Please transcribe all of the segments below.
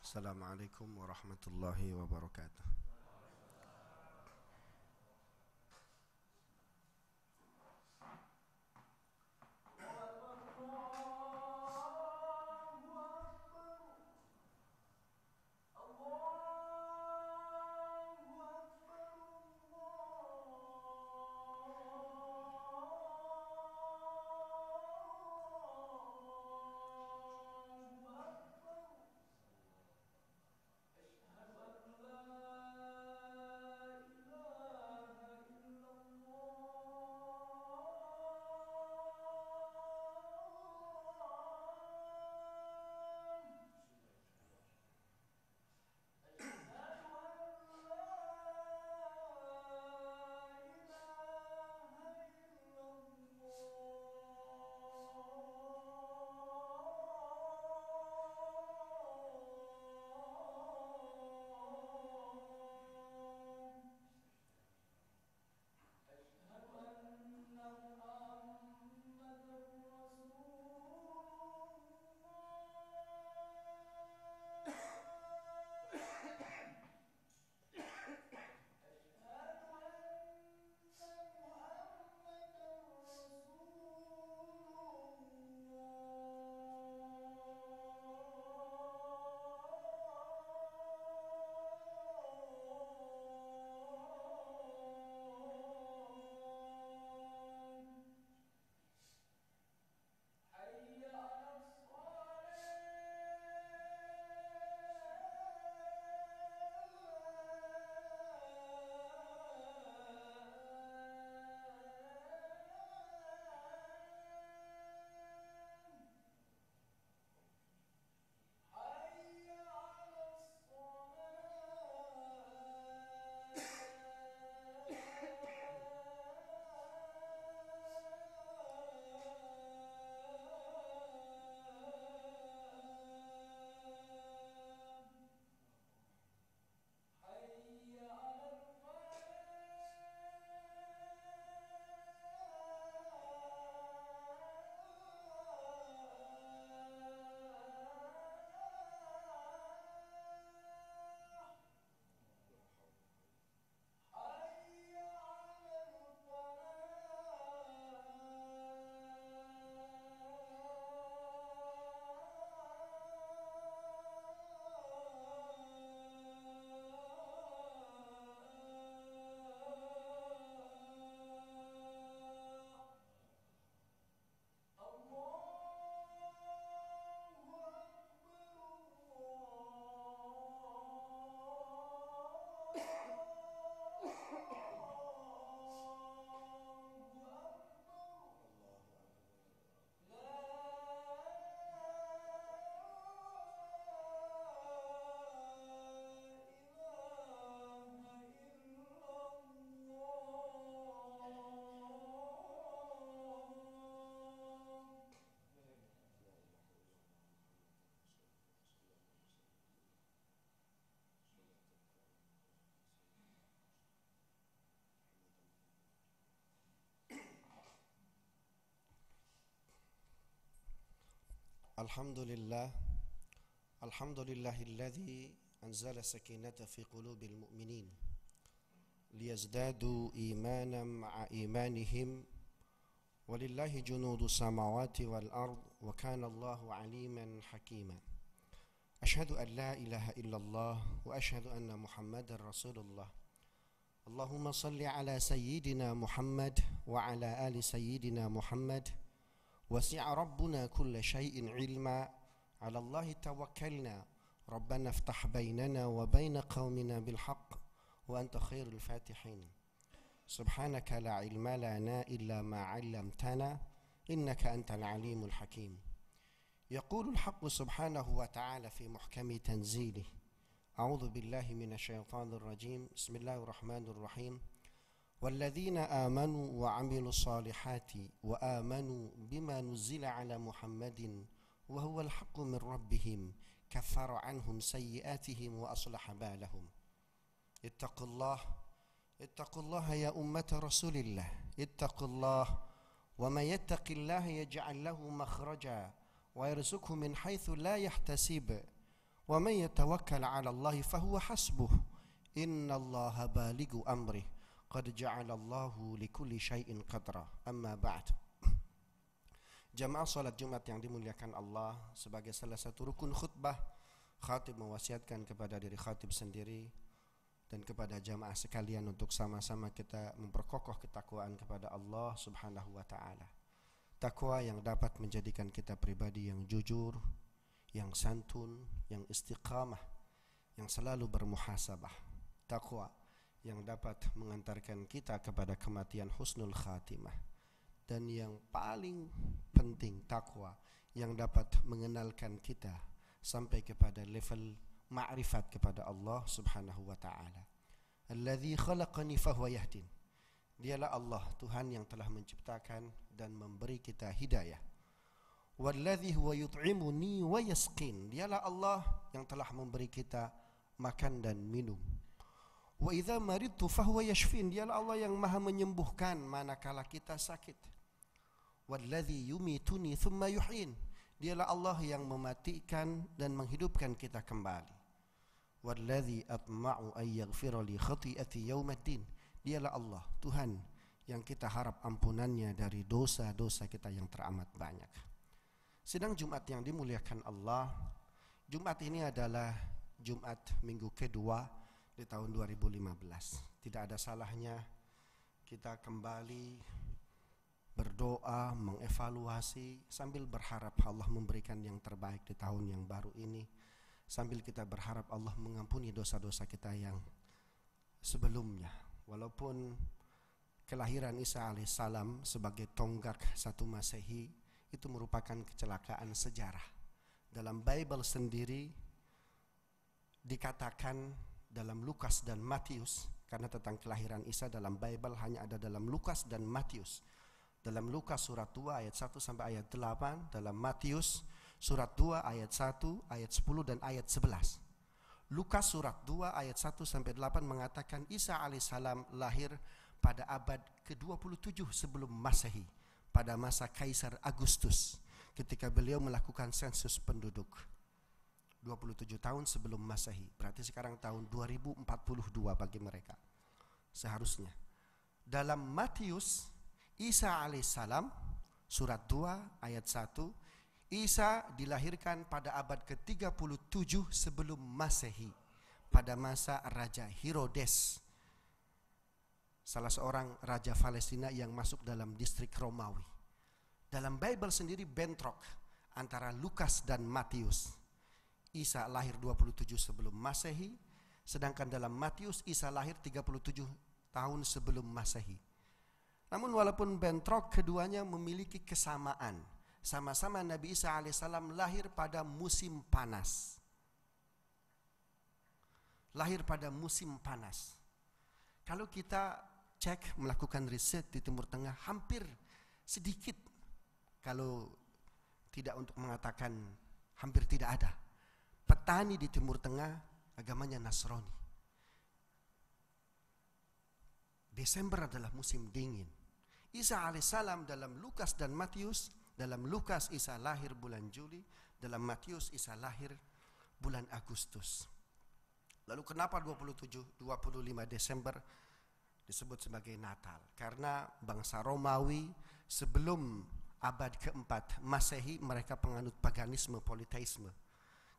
Assalamualaikum warahmatullahi wabarakatuh. Alhamdulillah, alhamdulillahilladzi anzala sakinata fi qulubil mu'minin liyazdadu imanan ma'a imanihim walillahi junudu samawati wal ard wa kana Allahu aliman hakima. Ashhadu an la ilaha illallah wa ashhadu anna Muhammadar Rasulullah. Allahumma salli ala sayyidina Muhammad wa ala ali sayyidina Muhammad. وسع ربنا كل شيء علما على الله توكلنا ربنا افتح بيننا وبين قومنا بالحق وأنت خير الفاتحين سبحانك لا علم لنا إلا ما علمتنا إنك أنت العليم الحكيم يقول الحق سبحانه وتعالى في محكم تنزيله أعوذ بالله من الشيطان الرجيم بسم الله الرحمن الرحيم والذين آمنوا وعملوا الصالحات وآمنوا بما نزل على محمد وهو الحق من ربهم كفر عنهم سيئاتهم وأصلح بالهم اتقوا الله يا أمة رسول الله اتقوا الله ومن يتق الله يجعل له مخرجا ويرزقه من حيث لا يحتسب Wa man yatawakkal 'ala Allah fahuwa hasbuh. Innallaha balighu amrih. Qad ja'alallahu likulli syai'in qadra. Amma ba'd. Jamaah salat Jumat yang dimuliakan Allah, sebagai salah satu rukun khutbah, khatib mewasiatkan kepada diri khatib sendiri dan kepada jamaah sekalian untuk sama-sama kita memperkokoh ketakwaan kepada Allah Subhanahu wa taala. Takwa yang dapat menjadikan kita pribadi yang jujur, yang santun, yang istiqamah, yang selalu bermuhasabah. Takwa yang dapat mengantarkan kita kepada kematian husnul khatimah. Dan yang paling penting, takwa yang dapat mengenalkan kita sampai kepada level ma'rifat kepada Allah Subhanahu wa taala. Alladzi khalaqani fahuwa yahdin. Dialah Allah, Tuhan yang telah menciptakan dan memberi kita hidayah. Walladzi huwa yut'imuni wa yasqin. Dialah Allah yang telah memberi kita makan dan minum. Wa idza maridtu fahuwa yashfin. Dialah Allah yang Maha menyembuhkan manakala kita sakit. Walladzi yumituni thumma yuhyin. Dialah Allah yang mematikan dan menghidupkan kita kembali. Walladzi atma'u ay yaghfira li khati'ati yaumiddin. Dialah Allah, Tuhan yang kita harap ampunannya dari dosa-dosa kita yang teramat banyak. Sidang Jumat yang dimuliakan Allah, Jumat ini adalah Jumat minggu kedua di tahun 2015. Tidak ada salahnya kita kembali berdoa, mengevaluasi sambil berharap Allah memberikan yang terbaik di tahun yang baru ini, sambil kita berharap Allah mengampuni dosa-dosa kita yang sebelumnya. Walaupun kelahiran Isa alaihissalam sebagai tonggak 1 Masehi itu merupakan kecelakaan sejarah. Dalam Bible sendiri dikatakan dalam Lukas dan Matius, karena tentang kelahiran Isa dalam Bible hanya ada dalam Lukas dan Matius. Dalam Lukas surat 2 ayat 1 sampai ayat 8, dalam Matius surat 2 ayat 1, ayat 10 dan ayat 11. Lukas surat 2 ayat 1 sampai 8 mengatakan Isa alaihissalam lahir pada abad ke-27 sebelum Masehi, pada masa Kaisar Agustus, ketika beliau melakukan sensus penduduk. 27 tahun sebelum Masehi, berarti sekarang tahun 2042 bagi mereka seharusnya. Dalam Matius, Isa alaihissalam surat 2 ayat 1, Isa dilahirkan pada abad ke-37 sebelum Masehi, pada masa Raja Herodes, salah seorang raja Palestina yang masuk dalam distrik Romawi. Dalam Bible sendiri bentrok antara Lukas dan Matius. Isa lahir 27 sebelum Masehi, sedangkan dalam Matius Isa lahir 37 tahun sebelum Masehi. Namun walaupun bentrok, keduanya memiliki kesamaan. Sama-sama Nabi Isa alaihissalam lahir pada musim panas. Lahir pada musim panas. Kalau kita cek, melakukan riset di Timur Tengah, hampir sedikit, kalau tidak untuk mengatakan hampir tidak ada, petani di Timur Tengah agamanya Nasrani. Desember adalah musim dingin. Isa alaihissalam dalam Lukas dan Matius, dalam Lukas Isa lahir bulan Juli, dalam Matius Isa lahir bulan Agustus. Lalu kenapa 25 Desember disebut sebagai Natal? Karena bangsa Romawi sebelum abad ke-4 Masehi mereka penganut paganisme, politeisme.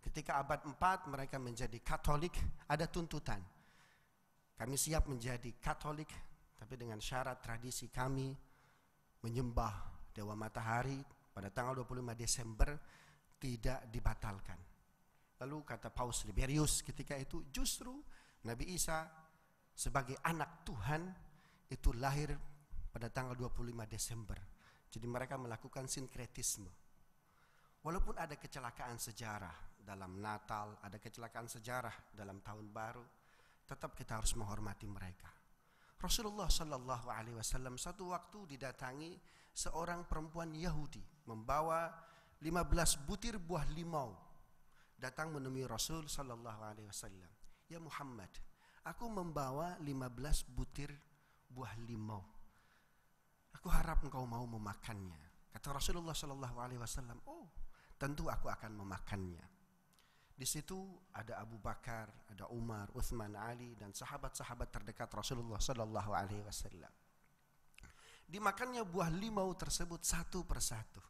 Ketika abad 4 mereka menjadi Katolik, ada tuntutan. Kami siap menjadi Katolik, tapi dengan syarat tradisi kami menyembah Dewa Matahari pada tanggal 25 Desember tidak dibatalkan. Lalu kata Paus Liberius ketika itu, justru Nabi Isa sebagai anak Tuhan itu lahir pada tanggal 25 Desember. Jadi mereka melakukan sinkretisme. Walaupun ada kecelakaan sejarah dalam Natal, ada kecelakaan sejarah dalam Tahun Baru, tetap kita harus menghormati mereka. Rasulullah Shallallahu Alaihi Wasallam satu waktu didatangi seorang perempuan Yahudi membawa 15 butir buah limau, datang menemui Rasul Shallallahu Alaihi Wasallam. Ya Muhammad, aku membawa 15 butir buah limau. Aku harap engkau mau memakannya. Kata Rasulullah Shallallahu Alaihi Wasallam, oh tentu aku akan memakannya. Di situ ada Abu Bakar, ada Umar, Uthman, Ali, dan sahabat-sahabat terdekat Rasulullah Sallallahu Alaihi Wasallam. Dimakannya buah limau tersebut satu persatu.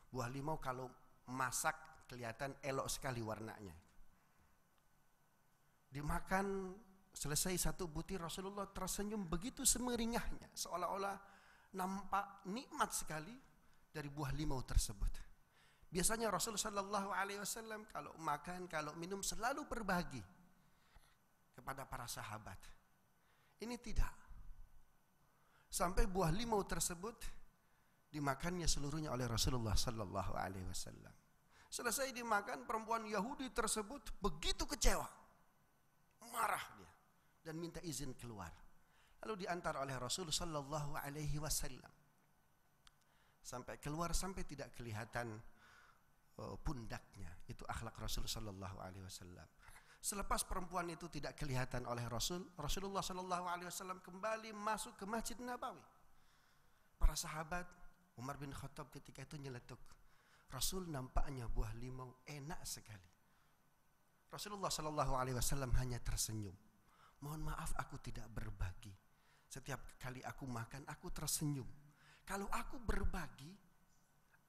Buah limau kalau masak kelihatan elok sekali warnanya. Dimakan selesai satu butir, Rasulullah tersenyum begitu semeringahnya, seolah-olah nampak nikmat sekali dari buah limau tersebut. Biasanya Rasulullah Sallallahu Alaihi Wasallam kalau makan, kalau minum selalu berbagi kepada para sahabat. Ini tidak. Sampai buah limau tersebut dimakannya seluruhnya oleh Rasulullah Sallallahu Alaihi Wasallam. Selesai dimakan, perempuan Yahudi tersebut begitu kecewa, marah dia dan minta izin keluar. Lalu diantar oleh Rasul Sallallahu Alaihi Wasallam. Sampai keluar, sampai tidak kelihatan pundaknya. Itu akhlak Rasul Sallallahu Alaihi Wasallam. Selepas perempuan itu tidak kelihatan oleh Rasulullah Sallallahu Alaihi Wasallam kembali masuk ke Masjid Nabawi. Para sahabat, Umar bin Khattab ketika itu nyeletuk, Rasul nampaknya buah limau enak sekali. Rasulullah Sallallahu Alaihi Wasallam hanya tersenyum. Mohon maaf aku tidak berbagi. Setiap kali aku makan aku tersenyum. Kalau aku berbagi,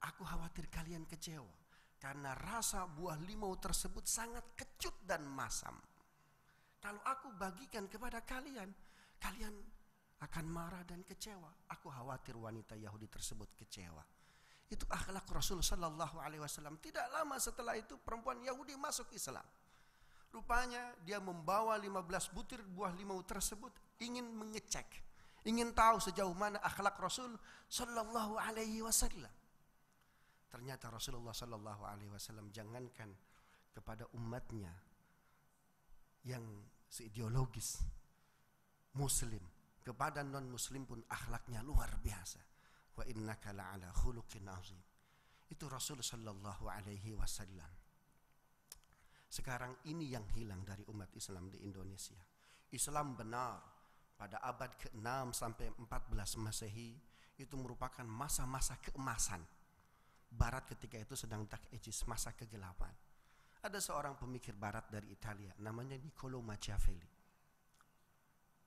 aku khawatir kalian kecewa. Karena rasa buah limau tersebut sangat kecut dan masam. Kalau aku bagikan kepada kalian, kalian akan marah dan kecewa. Aku khawatir wanita Yahudi tersebut kecewa. Itu akhlak Rasul Sallallahu Alaihi Wasallam. Tidak lama setelah itu perempuan Yahudi masuk Islam. Rupanya dia membawa 15 butir buah limau tersebut, ingin mengecek, ingin tahu sejauh mana akhlak Rasul Sallallahu Alaihi Wasallam. Ternyata Rasulullah Sallallahu Alaihi Wasallam jangankan kepada umatnya yang seideologis Muslim, kepada non Muslim pun akhlaknya luar biasa. Wa innaka la'ala khuluqin azim. Itu Rasul Sallallahu Alaihi Wasallam. Sekarang ini yang hilang dari umat Islam di Indonesia. Islam benar pada abad ke-6 sampai 14 Masehi itu merupakan masa-masa keemasan. Barat ketika itu sedang dark ages, masa kegelapan. Ada seorang pemikir barat dari Italia, namanya Niccolo Machiavelli.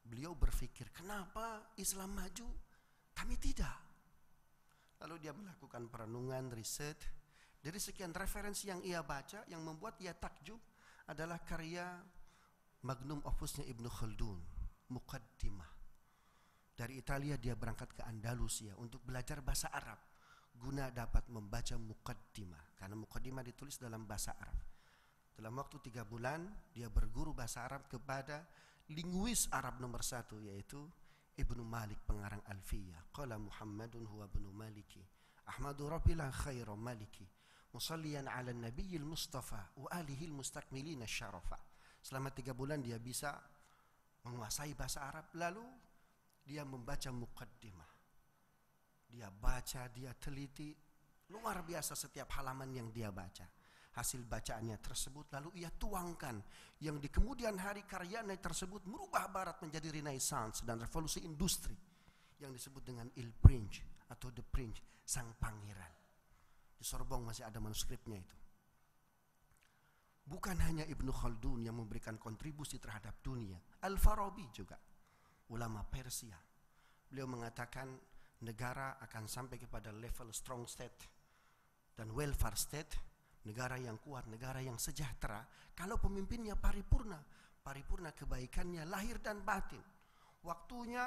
Beliau berpikir, kenapa Islam maju, kami tidak? Lalu dia melakukan perenungan, riset. Dari sekian referensi yang ia baca, yang membuat ia takjub adalah karya magnum opusnya Ibnu Khaldun, Muqaddimah. Dari Italia dia berangkat ke Andalusia untuk belajar bahasa Arab, guna dapat membaca Muqaddimah, karena Muqaddimah ditulis dalam bahasa Arab. Dalam waktu 3 bulan dia berguru bahasa Arab kepada linguis Arab nomor 1, yaitu Ibnu Malik pengarang Alfiyah. Qala Muhammadun huwa ibnu Maliki, Ahmadu Rabbil khairu Maliki, musalliyan ala nabiyil Mustafa wa alihi mustakmilina syarafa. Selama 3 bulan dia bisa menguasai bahasa Arab. Lalu dia membaca Muqaddimah. Dia baca, dia teliti, luar biasa setiap halaman yang dia baca. Hasil bacaannya tersebut lalu ia tuangkan, yang di kemudian hari karyanya tersebut merubah Barat menjadi Renaissance dan revolusi industri yang disebut dengan Il Prince atau The Prince, sang pangeran. Di Sorbonne masih ada manuskripnya itu. Bukan hanya Ibnu Khaldun yang memberikan kontribusi terhadap dunia, Al-Farabi juga, ulama Persia. Beliau mengatakan negara akan sampai kepada level strong state dan welfare state, negara yang kuat, negara yang sejahtera, kalau pemimpinnya paripurna, paripurna kebaikannya lahir dan batin. Waktunya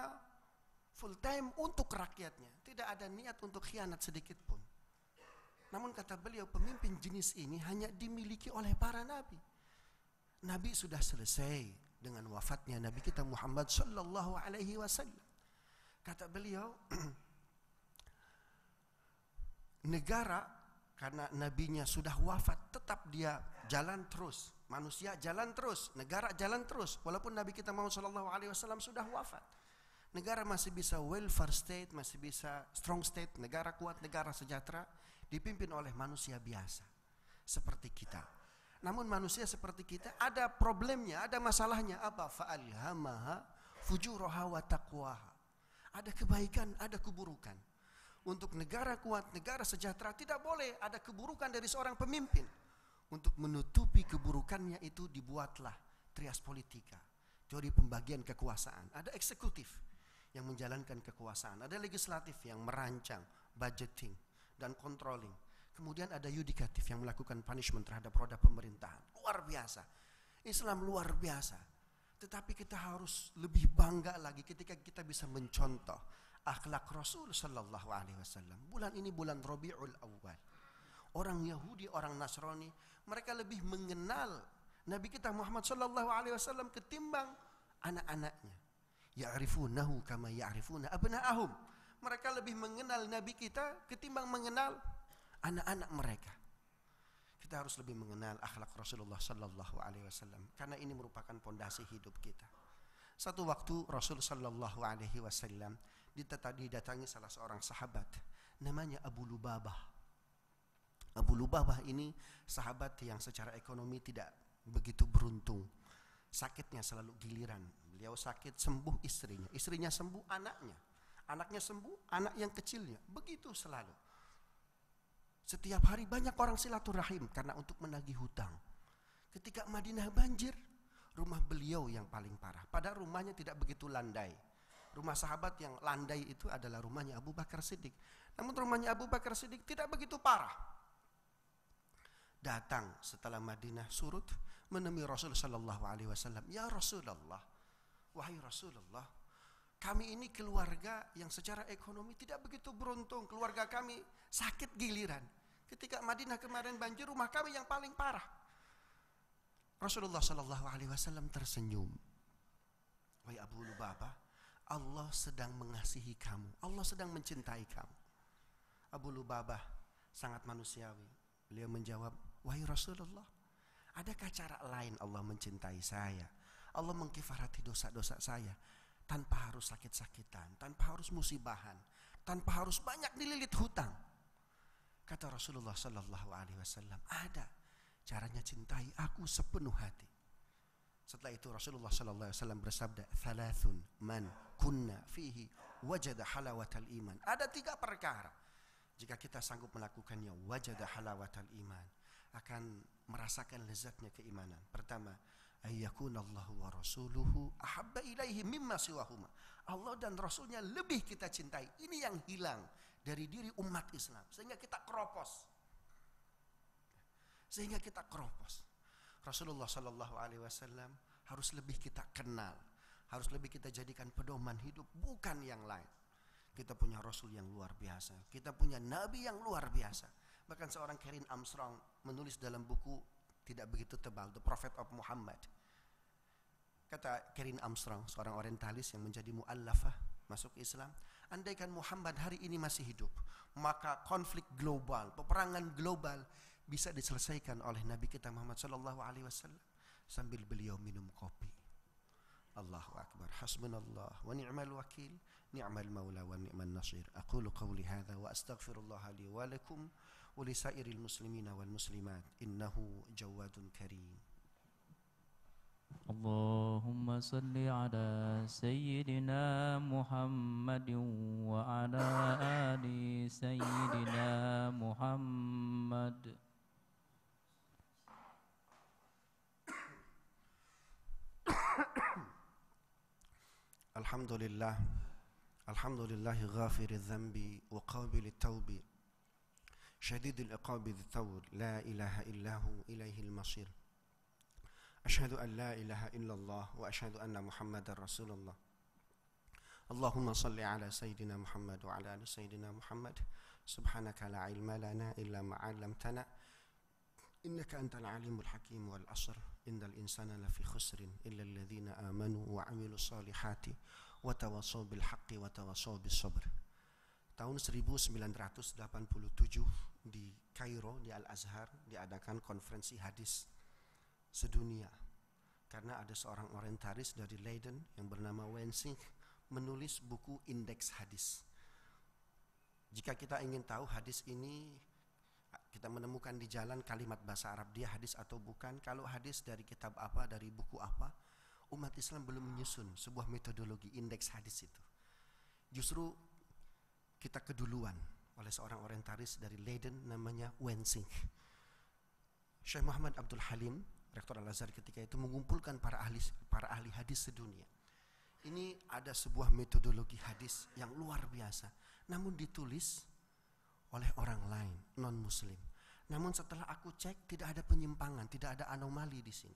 full time untuk rakyatnya, tidak ada niat untuk khianat sedikit pun. Namun kata beliau, pemimpin jenis ini hanya dimiliki oleh para nabi. Nabi sudah selesai dengan wafatnya Nabi kita Muhammad sallallahu alaihi wasallam. Kata beliau, negara karena nabinya sudah wafat, tetap dia jalan terus. Manusia jalan terus, negara jalan terus. Walaupun Nabi kita Muhammad sallallahu alaihi wasallam sudah wafat, negara masih bisa welfare state, masih bisa strong state, negara kuat, negara sejahtera, dipimpin oleh manusia biasa seperti kita. Namun manusia seperti kita ada problemnya, ada masalahnya. Apa? Fa'alhamaha fujuraha wa taqwaha. Ada kebaikan, ada keburukan. Untuk negara kuat, negara sejahtera, tidak boleh ada keburukan dari seorang pemimpin. Untuk menutupi keburukannya itu dibuatlah trias politika, teori pembagian kekuasaan. Ada eksekutif yang menjalankan kekuasaan, ada legislatif yang merancang, budgeting, dan controlling. Kemudian ada yudikatif yang melakukan punishment terhadap roda pemerintahan. Luar biasa. Islam luar biasa. Tetapi kita harus lebih bangga lagi ketika kita bisa mencontoh akhlak Rasul sallallahu alaihi wasallam. Bulan ini bulan Rabiul Awal. Orang Yahudi, orang Nasrani, mereka lebih mengenal Nabi kita Muhammad sallallahu alaihi wasallam ketimbang anak-anaknya. Ya'rifunahu kama ya'rifuna abna'ahum. Mereka lebih mengenal Nabi kita ketimbang mengenal anak-anak mereka. Kita harus lebih mengenal akhlak Rasulullah sallallahu alaihi wasallam karena ini merupakan pondasi hidup kita. Satu waktu Rasul sallallahu alaihi wasallam didatangi salah seorang sahabat namanya Abu Lubabah. Abu Lubabah ini sahabat yang secara ekonomi tidak begitu beruntung. Sakitnya selalu giliran. Beliau sakit, sembuh istrinya. Istrinya sembuh, anaknya. Anaknya sembuh, anak yang kecilnya. Begitu selalu. Setiap hari banyak orang silaturahim karena untuk menagih hutang. Ketika Madinah banjir, rumah beliau yang paling parah. Padahal rumahnya tidak begitu landai. Rumah sahabat yang landai itu adalah rumahnya Abu Bakar Siddiq. Namun rumahnya Abu Bakar Siddiq tidak begitu parah. Datang setelah Madinah surut menemui Rasul sallallahu alaihi wasallam. Ya Rasulullah, wahai Rasulullah, kami ini keluarga yang secara ekonomi tidak begitu beruntung. Keluarga kami sakit giliran. Ketika Madinah kemarin banjir, rumah kami yang paling parah. Rasulullah sallallahu alaihi wasallam tersenyum. Wahai Abu Lubabah, Allah sedang mengasihi kamu. Allah sedang mencintai kamu. Abu Lubabah sangat manusiawi. Beliau menjawab, wahai Rasulullah, adakah cara lain Allah mencintai saya? Allah mengkifarati dosa-dosa saya tanpa harus sakit-sakitan, tanpa harus musibahan, tanpa harus banyak dililit hutang. Kata Rasulullah sallallahu alaihi wasallam, ada. Caranya cintai aku sepenuh hati. Setelah itu Rasulullah sallallahu alaihi wasallam bersabda, "Thalathun man kunna fihi wajada halawatal iman." Ada 3 perkara. Jika kita sanggup melakukannya, wajada halawatal iman, akan merasakan lezatnya keimanan. Pertama, ayyakunallahu wa rasuluhu ahabba ilaihi mimma siwahuma. Allah dan Rasulnya lebih kita cintai. Ini yang hilang dari diri umat Islam. Sehingga kita keropos. Rasulullah sallallahu alaihi wasallam harus lebih kita kenal. Harus lebih kita jadikan pedoman hidup, bukan yang lain. Kita punya Rasul yang luar biasa. Kita punya Nabi yang luar biasa. Bahkan seorang Karen Armstrong menulis dalam buku tidak begitu tebal, The Prophet of Muhammad. Kata Karen Armstrong, seorang orientalis yang menjadi mu'allafah, masuk Islam. Andaikan Muhammad hari ini masih hidup, maka konflik global, peperangan global bisa diselesaikan oleh Nabi kita Muhammad sallallahu alaihi wasallam sambil beliau minum kopi. Allahu Akbar. Hasbunallah wa ni'mal wakil. Ni'mal maula wa ni'man nasir. Aqulu qawli hadha wa astaghfirullah li wa lakum wa li sairil muslimina wal muslimat. Innahu jawadun karim. Allahumma salli ala sayyidina Muhammadin wa ala ali sayyidina Muhammad. Alhamdulillah. Alhamdulillahi ghafiril dhanbi wa qabilit tawbi syadidil iqabi dzil thawr la ilaha illahu ilaihil masir. Asyhadu an la ilaha illallah wa asyhadu anna Muhammadar Rasulullah. Allahumma salli ala sayyidina Muhammad wa ala ali sayyidina Muhammad. Subhanaka la ilma lana illa ma 'allamtana innaka antal alimul hakim. Wal 'asr innal insana lafi khusrin illa alladhina amanu wa 'amilus solihati wa tawassaw bil haqqi wa tawassaw bis sabr. Tahun 1987 di Kairo, di Al-Azhar, diadakan konferensi hadis sedunia. Karena ada seorang orientalis dari Leiden yang bernama Wensink menulis buku indeks hadis. Jika kita ingin tahu hadis ini, kita menemukan di jalan kalimat bahasa Arab dia hadis atau bukan. Kalau hadis dari kitab apa, dari buku apa, umat Islam belum menyusun sebuah metodologi indeks hadis itu. Justru kita keduluan oleh seorang orientalis dari Leiden namanya Wensink. Syekh Muhammad Abdul Halim, Rektor Al-Azhar ketika itu, mengumpulkan para ahli hadis sedunia. Ini ada sebuah metodologi hadis yang luar biasa, namun ditulis oleh orang lain, non-muslim. Namun setelah aku cek, tidak ada penyimpangan, tidak ada anomali di sini.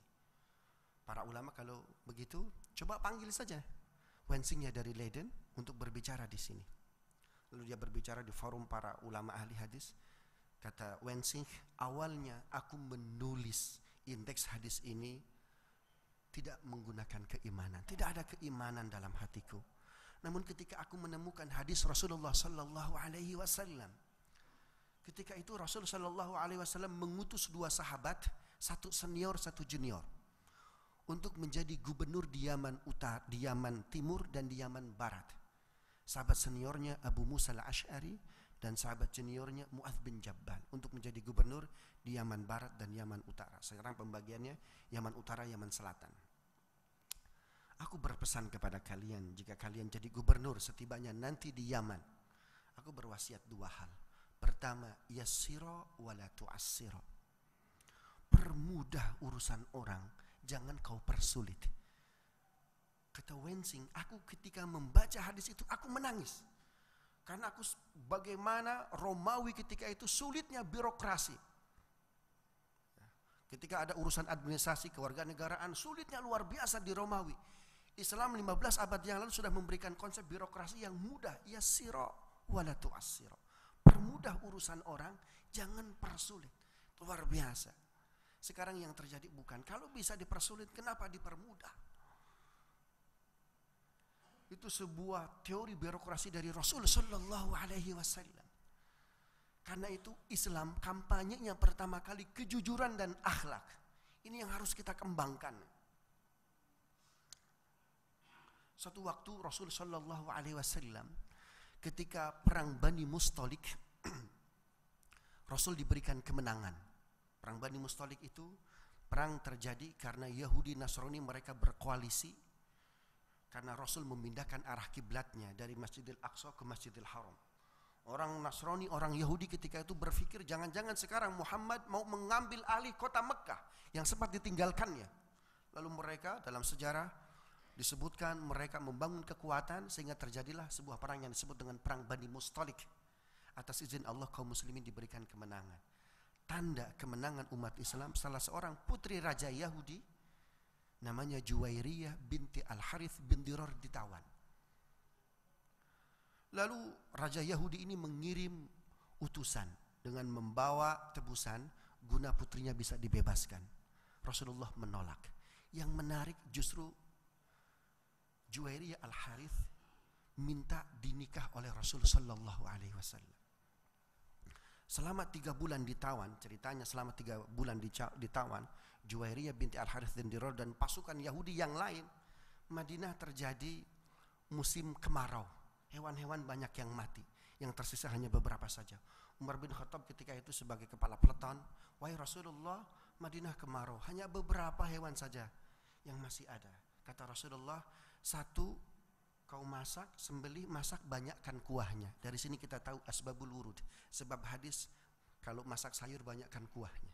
Para ulama kalau begitu, coba panggil saja Wensingnya dari Leiden untuk berbicara di sini. Lalu dia berbicara di forum para ulama ahli hadis. Kata Wensing, awalnya aku menulis indeks hadis ini tidak menggunakan keimanan. Tidak ada keimanan dalam hatiku. Namun ketika aku menemukan hadis Rasulullah sallallahu alaihi wasallam, ketika itu Rasul sallallahu alaihi wasallam mengutus 2 sahabat, satu senior, satu junior, untuk menjadi gubernur di Yaman Timur dan di Yaman Barat. Sahabat seniornya Abu Musa al-Ash'ari dan sahabat juniornya Mu'adz bin Jabal untuk menjadi gubernur di Yaman Barat dan Yaman Utara. Sekarang pembagiannya Yaman Utara, Yaman Selatan. Aku berpesan kepada kalian, jika kalian jadi gubernur setibanya nanti di Yaman, aku berwasiat 2 hal. Pertama, yassiro wala tu'assiro. Permudah urusan orang, jangan kau persulit. Kata Wensing, aku ketika membaca hadis itu aku menangis. Karena aku bagaimana Romawi ketika itu sulitnya birokrasi. Ketika ada urusan administrasi kewarganegaraan, sulitnya luar biasa di Romawi. Islam 15 abad yang lalu sudah memberikan konsep birokrasi yang mudah, yassiro wala tu'assiro. Permudah urusan orang, jangan persulit. Luar biasa. Sekarang yang terjadi bukan, kalau bisa dipersulit, kenapa dipermudah? Itu sebuah teori birokrasi dari Rasul sallallahu alaihi wasallam. Karena itu Islam kampanyenya pertama kali kejujuran dan akhlak. Ini yang harus kita kembangkan. Suatu waktu Rasul sallallahu alaihi wasallam ketika perang Bani Mustalik, Rasul diberikan kemenangan. Perang Bani Mustalik itu perang terjadi karena Yahudi Nasrani mereka berkoalisi. Karena Rasul memindahkan arah kiblatnya dari Masjidil Aqsa ke Masjidil Haram. Orang Nasrani, orang Yahudi ketika itu berpikir jangan-jangan sekarang Muhammad mau mengambil alih kota Mekah yang sempat ditinggalkannya. Lalu mereka dalam sejarah disebutkan mereka membangun kekuatan sehingga terjadilah sebuah perang yang disebut dengan perang Bani Mustalik. Atas izin Allah kaum muslimin diberikan kemenangan. Tanda kemenangan umat Islam, salah seorang putri raja Yahudi namanya Juwairiyah binti Al-Harith bin Dirar ditawan. Lalu raja Yahudi ini mengirim utusan dengan membawa tebusan guna putrinya bisa dibebaskan. Rasulullah menolak. Yang menarik justru Juwairiyah Al-Harith minta dinikah oleh Rasul sallallahu alaihi wasallam. Selama 3 bulan ditawan, ceritanya selama 3 bulan ditawan, Juwairiyah binti Al-Harith bin Dirar dan pasukan Yahudi yang lain, Madinah terjadi musim kemarau. Hewan-hewan banyak yang mati, yang tersisa hanya beberapa saja. Umar bin Khattab ketika itu sebagai kepala peleton, wahai Rasulullah, Madinah kemarau, hanya beberapa hewan saja yang masih ada. Kata Rasulullah, 1 kau masak, sembelih, masak banyakkan kuahnya. Dari sini kita tahu asbabul wurud, sebab hadis kalau masak sayur banyakkan kuahnya.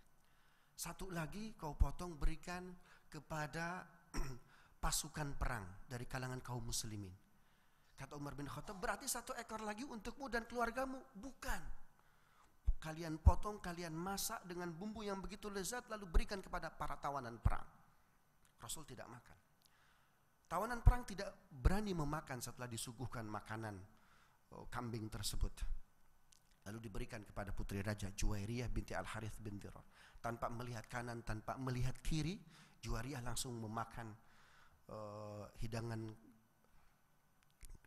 1 lagi kau potong berikan kepada pasukan perang dari kalangan kaum muslimin. Kata Umar bin Khattab, berarti 1 ekor lagi untukmu dan keluargamu? Bukan. Kalian potong, kalian masak dengan bumbu yang begitu lezat lalu berikan kepada para tawanan perang. Rasul tidak makan. Tawanan perang tidak berani memakan setelah disuguhkan makanan kambing tersebut. Lalu diberikan kepada putri raja Juwairiyah binti Al-Harith bin Dirar. Tanpa melihat kanan, tanpa melihat kiri, Juwairiyah langsung memakan hidangan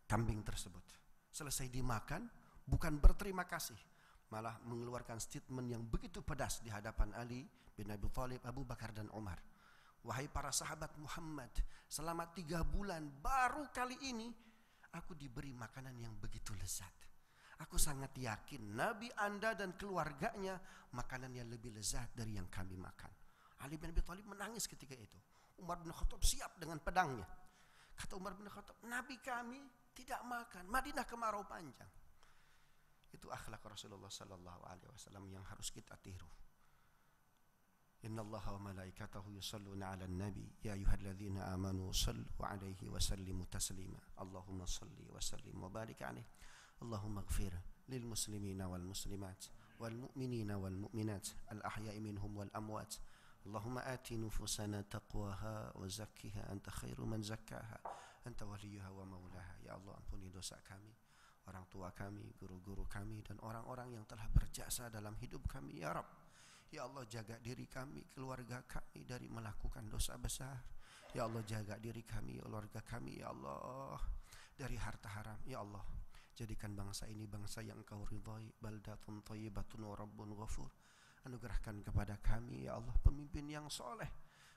kambing tersebut. Selesai dimakan, bukan berterima kasih, malah mengeluarkan statement yang begitu pedas di hadapan Ali bin Abi Thalib, Abu Bakar dan Umar. Wahai para sahabat Muhammad, selama 3 bulan baru kali ini aku diberi makanan yang begitu lezat. Aku sangat yakin Nabi Anda dan keluarganya makanan yang lebih lezat dari yang kami makan. Ali bin Abi Thalib menangis ketika itu. Umar bin Khattab siap dengan pedangnya. Kata Umar bin Khattab, Nabi kami tidak makan, Madinah kemarau panjang. Itu akhlak Rasulullah sallallahu alaihi wasallam yang harus kita tiru. Inna Allaha wa malaikatahu yusalluna 'alan nabi ya ayyuhalladzina amanu sallu 'alaihi wa sallimu taslima. Allahumma salli wa sallim wa barik 'alaihi. Allahumma ighfir lil muslimina wal muslimat wal mu'minina wal mu'minat al ahya'i minhum wal amwat. Allahumma ati nufusana taqwaha wa zakkiha anta khairu man zakkaha anta waliyuha wa maulaha. Ya Allah, ampuni dosa kami, orang tua kami, guru-guru kami, dan orang-orang yang telah berjasa dalam hidup kami, ya Rabb. Ya Allah, jaga diri kami, keluarga kami dari melakukan dosa besar. Ya Allah, jaga diri kami, keluarga kami, ya Allah, dari harta haram. Ya Allah, jadikan bangsa ini bangsa yang Engkau ridhai, baldatun thayyibatun wa rabbun ghafur. Anugerahkan kepada kami, ya Allah, pemimpin yang soleh,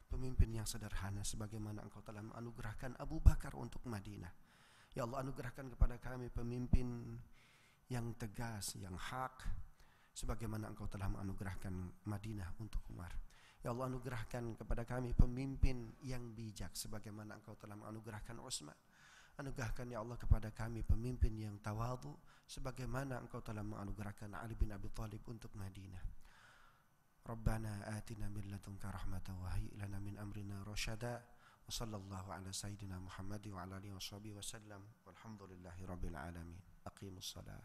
pemimpin yang sederhana, sebagaimana Engkau telah menganugerahkan Abu Bakar untuk Madinah. Ya Allah, anugerahkan kepada kami pemimpin yang tegas, yang hak, sebagaimana Engkau telah menganugerahkan Madinah untuk Umar. Ya Allah, anugerahkan kepada kami pemimpin yang bijak, sebagaimana Engkau telah menganugerahkan Utsman. Anugerahkan ya Allah kepada kami pemimpin yang tawadhu, sebagaimana Engkau telah menganugerahkan Ali bin Abi Thalib untuk Madinah. Rabbana atina min ladunka rahmatan wa hayyi lana min amrina rasyada. Wa sallallahu ala sayyidina Muhammad wa ala alihi washabihi wasallam. Walhamdulillahi rabbil alamin. Aqimus shalah.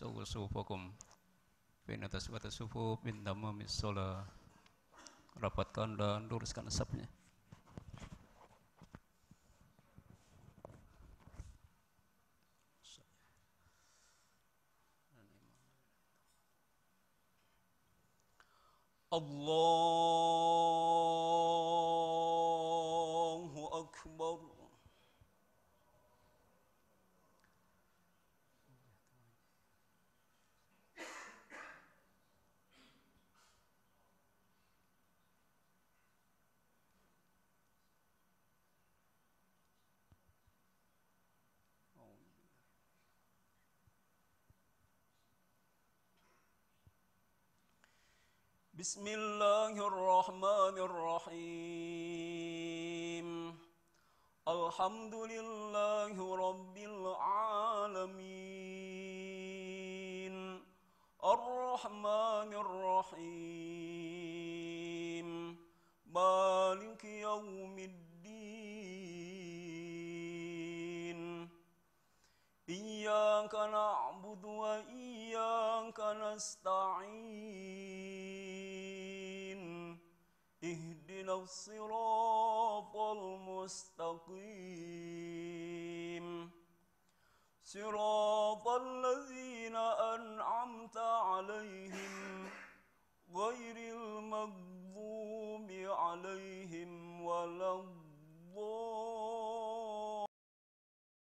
Sawu sufukum Bina tasbata sufu bin tamamis sholah. Rapatkan dan luruskan asapnya. Allahu Akbar. Bismillahirrahmanirrahim. Alhamdulillahi rabbil alamin. Ar-Rahmanir-Rahim. Maliki yaumiddin. Iyyaka na'budu wa iyyaka nasta'in. Ihdinas siratal mustaqim. Siratal ladzina an'amta 'alaihim ghairil maghdubi 'alaihim waladdallin.